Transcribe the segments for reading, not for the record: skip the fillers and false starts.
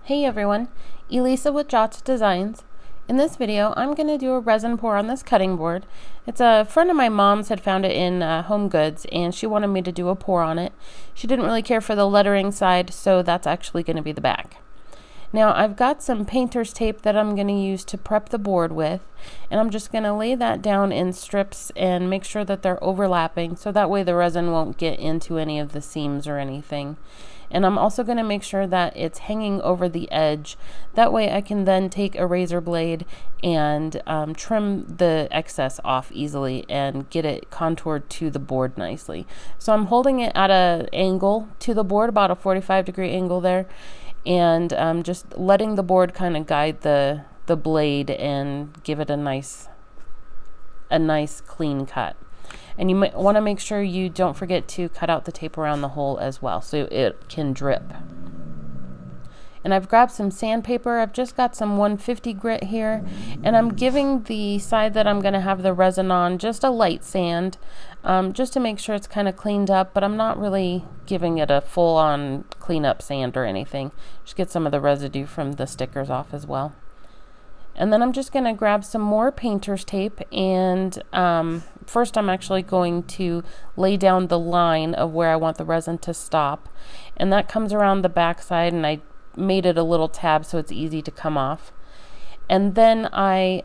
Hey everyone, Elisa with Jot's Designs. In this video, I'm going to do a resin pour on this cutting board. It's a friend of my mom's had found it in Home Goods, and she wanted me to do a pour on it. She didn't really care for the lettering side, so that's actually going to be the back. Now I've got some painter's tape that I'm going to use to prep the board with, and I'm just going to lay that down in strips and make sure that they're overlapping, so that way the resin won't get into any of the seams or anything. And I'm also going to make sure that it's hanging over the edge. That way I can then take a razor blade and trim the excess off easily and get it contoured to the board nicely. So I'm holding it at an angle to the board, about a 45-degree angle there, and just letting the board kind of guide the blade and give it a nice clean cut. And you might want to make sure you don't forget to cut out the tape around the hole as well so it can drip. And I've grabbed some sandpaper. I've just got some 150 grit here, and I'm giving the side that I'm going to have the resin on just a light sand, just to make sure it's kind of cleaned up, but I'm not really giving it a full-on cleanup sand or anything. Just get some of the residue from the stickers off as well. And then I'm just going to grab some more painter's tape, and first I'm actually going to lay down the line of where I want the resin to stop, and that comes around the back side, and I made it a little tab so it's easy to come off. And then I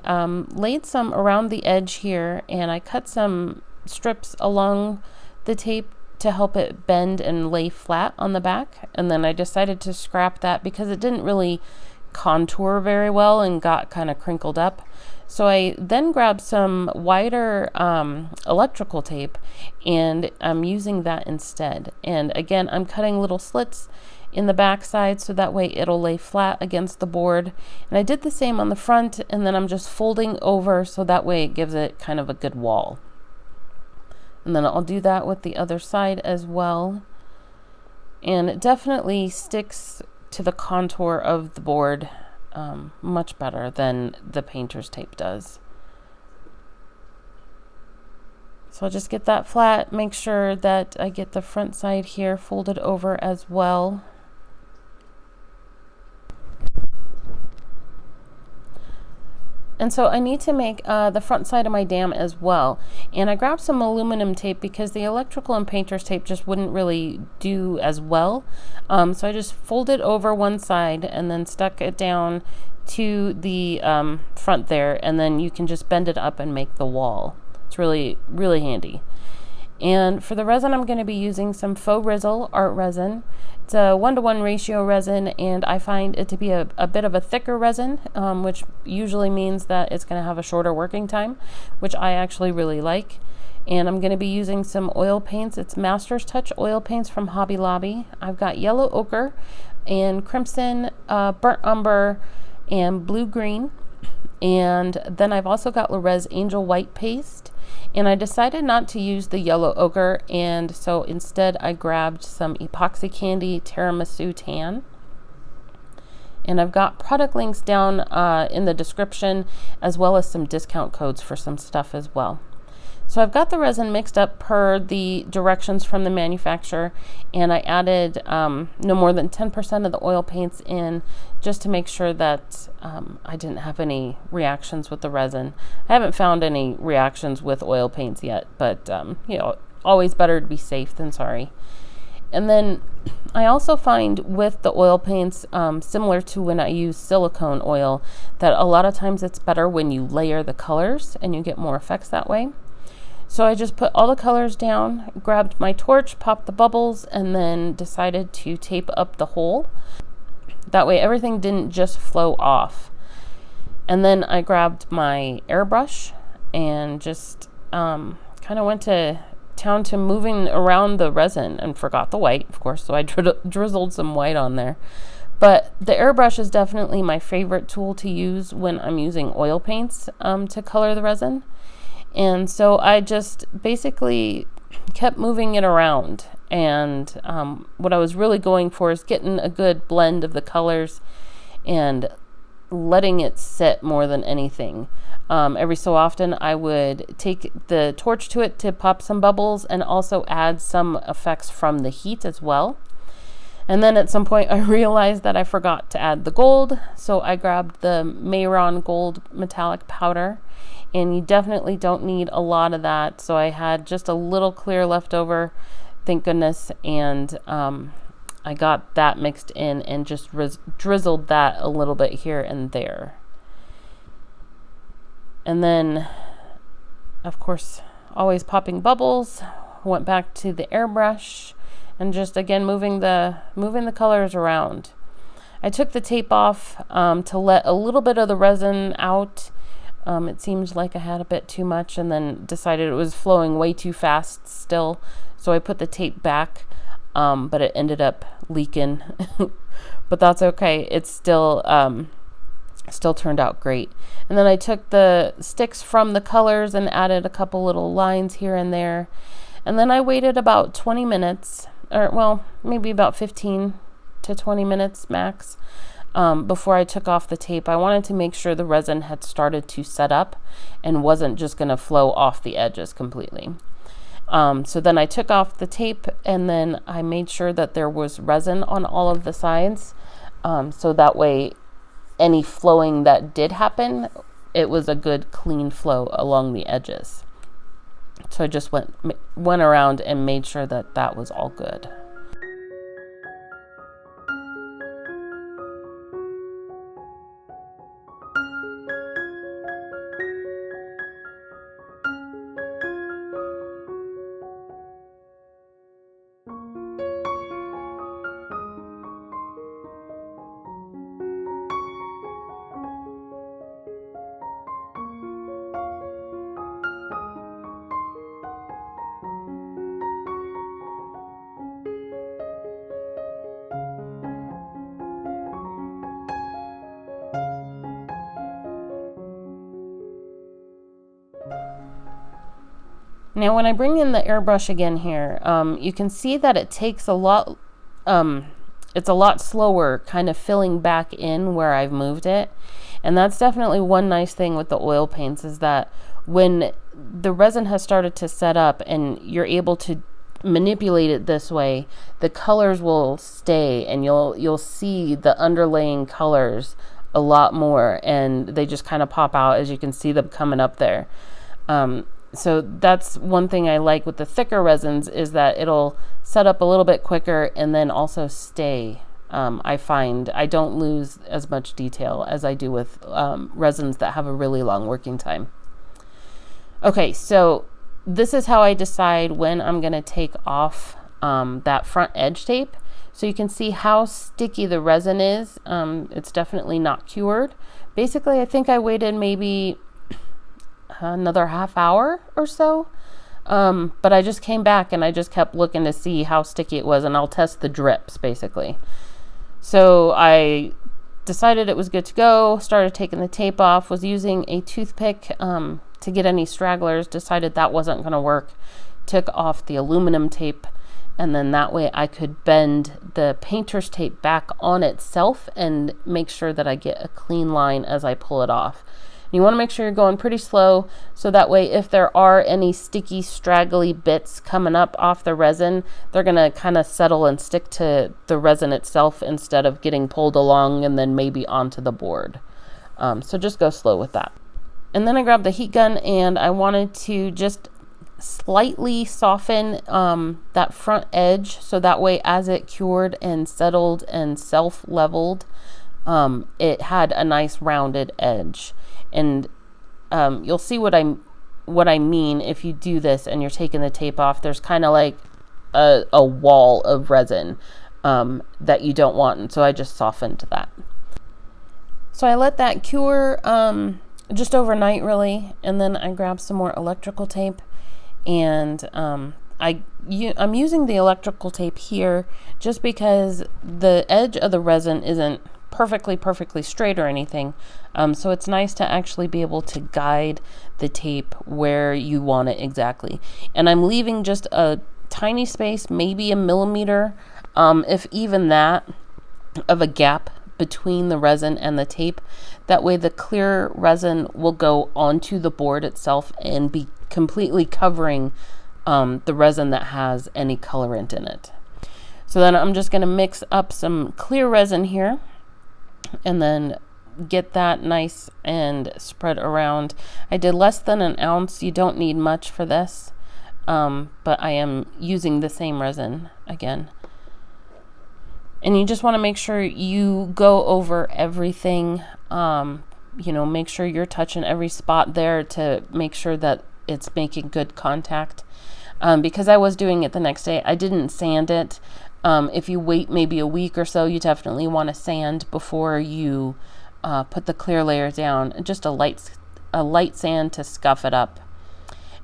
laid some around the edge here, and I cut some strips along the tape to help it bend and lay flat on the back, and then I decided to scrap that because it didn't really contour very well and got kind of crinkled up. So I then grabbed some wider electrical tape, and I'm using that instead. And again, I'm cutting little slits in the back side so that way it'll lay flat against the board. And I did the same on the front, and then I'm just folding over so that way it gives it kind of a good wall. And then I'll do that with the other side as well. And it definitely sticks to the contour of the board much better than the painter's tape does. So I'll just get that flat, make sure that I get the front side here folded over as well. And so I need to make the front side of my dam as well. And I grabbed some aluminum tape because the electrical and painter's tape just wouldn't really do as well. So I just folded over one side and then stuck it down to the front there, and then you can just bend it up and make the wall. It's really, really handy. And for the resin, I'm going to be using some Faux Rizzle art resin. It's a 1-to-1 ratio resin, and I find it to be a bit of a thicker resin, which usually means that it's going to have a shorter working time, which I actually really like. And I'm going to be using some oil paints. It's Master's Touch oil paints from Hobby Lobby. I've got yellow ochre and crimson, burnt umber, and blue-green. And then I've also got Lorez Angel White paste. And I decided not to use the yellow ochre, and so instead I grabbed some Epoxy Candy Tiramisu tan. And I've got product links down in the description, as well as some discount codes for some stuff as well. So I've got the resin mixed up per the directions from the manufacturer, and I added no more than 10% of the oil paints in, just to make sure that I didn't have any reactions with the resin. I haven't found any reactions with oil paints yet, but you know, always better to be safe than sorry. And then I also find with the oil paints, similar to when I use silicone oil, that a lot of times it's better when you layer the colors and you get more effects that way. So I just put all the colors down, grabbed my torch, popped the bubbles, and then decided to tape up the hole. That way everything didn't just flow off. And then I grabbed my airbrush and just kind of went to town to moving around the resin, and forgot the white, of course, so I drizzled some white on there. But the airbrush is definitely my favorite tool to use when I'm using oil paints to color the resin. And so I just basically kept moving it around, and what I was really going for is getting a good blend of the colors and letting it sit more than anything. Every so often I would take the torch to it to pop some bubbles and also add some effects from the heat as well. And then at some point I realized that I forgot to add the gold, so I grabbed the Mayron gold metallic powder, and you definitely don't need a lot of that, so I had just a little clear left over, thank goodness, and I got that mixed in and just drizzled that a little bit here and there. And then, of course, always popping bubbles, went back to the airbrush and just again moving the colors around. I took the tape off to let a little bit of the resin out. It seemed like I had a bit too much, and then decided it was flowing way too fast still, so I put the tape back, but it ended up leaking. But that's okay, it's still turned out great. And then I took the sticks from the colors and added a couple little lines here and there. And then I waited about 20 minutes, or well, maybe about 15 to 20 minutes max, before I took off the tape. I wanted to make sure the resin had started to set up and wasn't just going to flow off the edges completely. So then I took off the tape, and then I made sure that there was resin on all of the sides, so that way any flowing that did happen, it was a good clean flow along the edges. So I just went around and made sure that that was all good. Now when I bring in the airbrush again here, you can see that it takes a lot, it's a lot slower kind of filling back in where I've moved it. And that's definitely one nice thing with the oil paints, is that when the resin has started to set up and you're able to manipulate it this way, the colors will stay, and you'll see the underlaying colors a lot more, and they just kind of pop out as you can see them coming up there. So that's one thing I like with the thicker resins, is that it'll set up a little bit quicker and then also stay. I find I don't lose as much detail as I do with resins that have a really long working time. Okay, so this is how I decide when I'm going to take off that front edge tape. So you can see how sticky the resin is. It's definitely not cured. Basically, I think I waited maybe another half hour or so, but I just came back and I just kept looking to see how sticky it was, and I'll test the drips basically. So I decided it was good to go, started taking the tape off, was using a toothpick to get any stragglers, decided that wasn't going to work, took off the aluminum tape, and then that way I could bend the painter's tape back on itself and make sure that I get a clean line as I pull it off. You want to make sure you're going pretty slow, so that way if there are any sticky, straggly bits coming up off the resin, they're going to kind of settle and stick to the resin itself instead of getting pulled along and then maybe onto the board. So just go slow with that. And then I grabbed the heat gun, and I wanted to just slightly soften that front edge, so that way as it cured and settled and self-leveled, it had a nice rounded edge. And you'll see what I mean if you do this and you're taking the tape off. There's kind of like a wall of resin that you don't want, and so I just softened that. So I let that cure just overnight really, and then I grabbed some more electrical tape, and I'm using the electrical tape here just because the edge of the resin isn't perfectly straight or anything, so it's nice to actually be able to guide the tape where you want it exactly. And I'm leaving just a tiny space, maybe a millimeter, if even that, of a gap between the resin and the tape. That way the clear resin will go onto the board itself and be completely covering the resin that has any colorant in it. So then I'm just going to mix up some clear resin here and then get that nice and spread around. I did less than an ounce. You don't need much for this, but I am using the same resin again. And you just want to make sure you go over everything, you know, make sure you're touching every spot there to make sure that it's making good contact. Because I was doing it the next day, I didn't sand it. If you wait maybe a week or so, you definitely want to sand before you put the clear layer down. Just a light sand to scuff it up.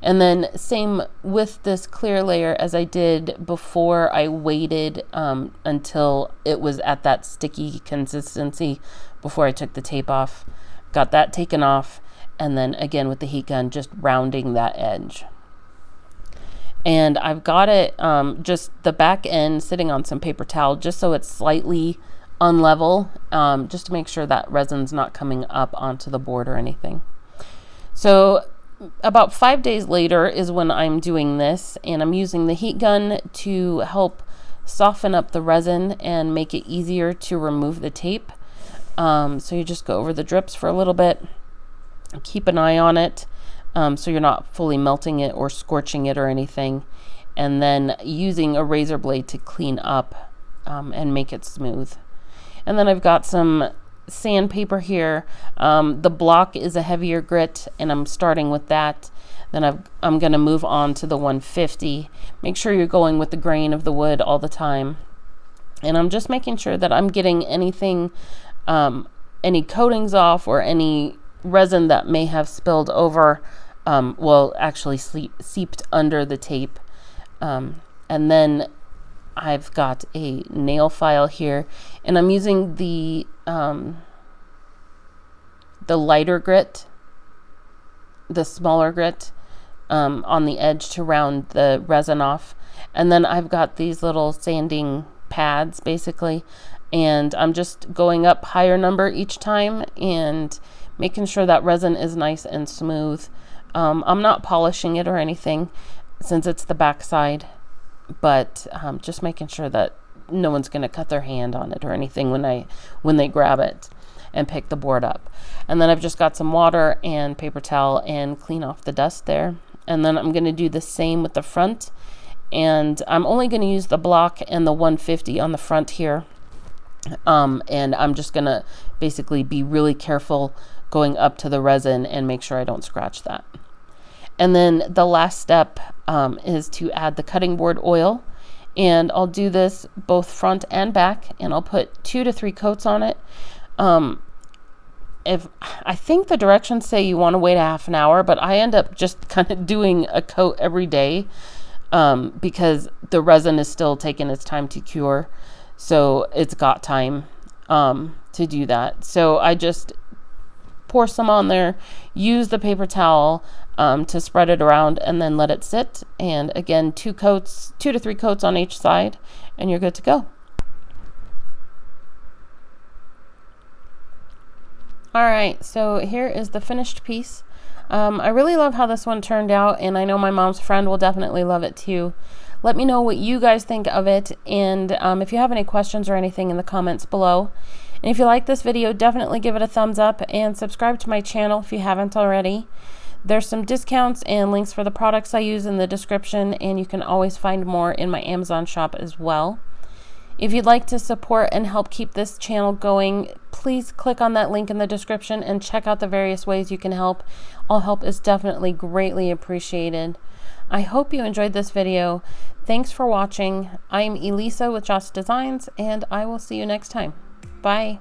And then same with this clear layer as I did before. I waited until it was at that sticky consistency before I took the tape off. Got that taken off, and then again with the heat gun just rounding that edge. And I've got it just the back end sitting on some paper towel just so it's slightly unlevel, just to make sure that resin's not coming up onto the board or anything. So about 5 days later is when I'm doing this, and I'm using the heat gun to help soften up the resin and make it easier to remove the tape. So you just go over the drips for a little bit, keep an eye on it, so you're not fully melting it or scorching it or anything, and then using a razor blade to clean up and make it smooth. And then I've got some sandpaper here. The block is a heavier grit, and I'm starting with that. Then I'm going to move on to the 150. Make sure you're going with the grain of the wood all the time. And I'm just making sure that I'm getting anything, any coatings off or any resin that may have spilled over, well, actually seeped under the tape. And then I've got a nail file here, and I'm using the lighter grit, the smaller grit, on the edge to round the resin off. And then I've got these little sanding pads basically, and I'm just going up higher number each time and making sure that resin is nice and smooth. I'm not polishing it or anything since it's the back side, but just making sure that no one's going to cut their hand on it or anything when they grab it and pick the board up. And then I've just got some water and paper towel and clean off the dust there. And then I'm going to do the same with the front, and I'm only going to use the block and the 150 on the front here. And I'm just going to basically be really careful going up to the resin and make sure I don't scratch that. And then the last step is to add the cutting board oil, and I'll do this both front and back, and I'll put 2 to 3 coats on it. If I think the directions say you want to wait a half an hour, but I end up just kind of doing a coat every day because the resin is still taking its time to cure, so it's got time to do that. So I just pour some on there, use the paper towel to spread it around, and then let it sit. And again, 2 to 3 coats on each side, and you're good to go. All right, so here is the finished piece. I really love how this one turned out, and I know my mom's friend will definitely love it too. Let me know what you guys think of it, and if you have any questions or anything in the comments below. And if you like this video, definitely give it a thumbs up and subscribe to my channel if you haven't already. There's some discounts and links for the products I use in the description, and you can always find more in my Amazon shop as well. If you'd like to support and help keep this channel going, please click on that link in the description and check out the various ways you can help. All help is definitely greatly appreciated. I hope you enjoyed this video. Thanks for watching. I'm Elisa with Just Designs, and I will see you next time. Bye.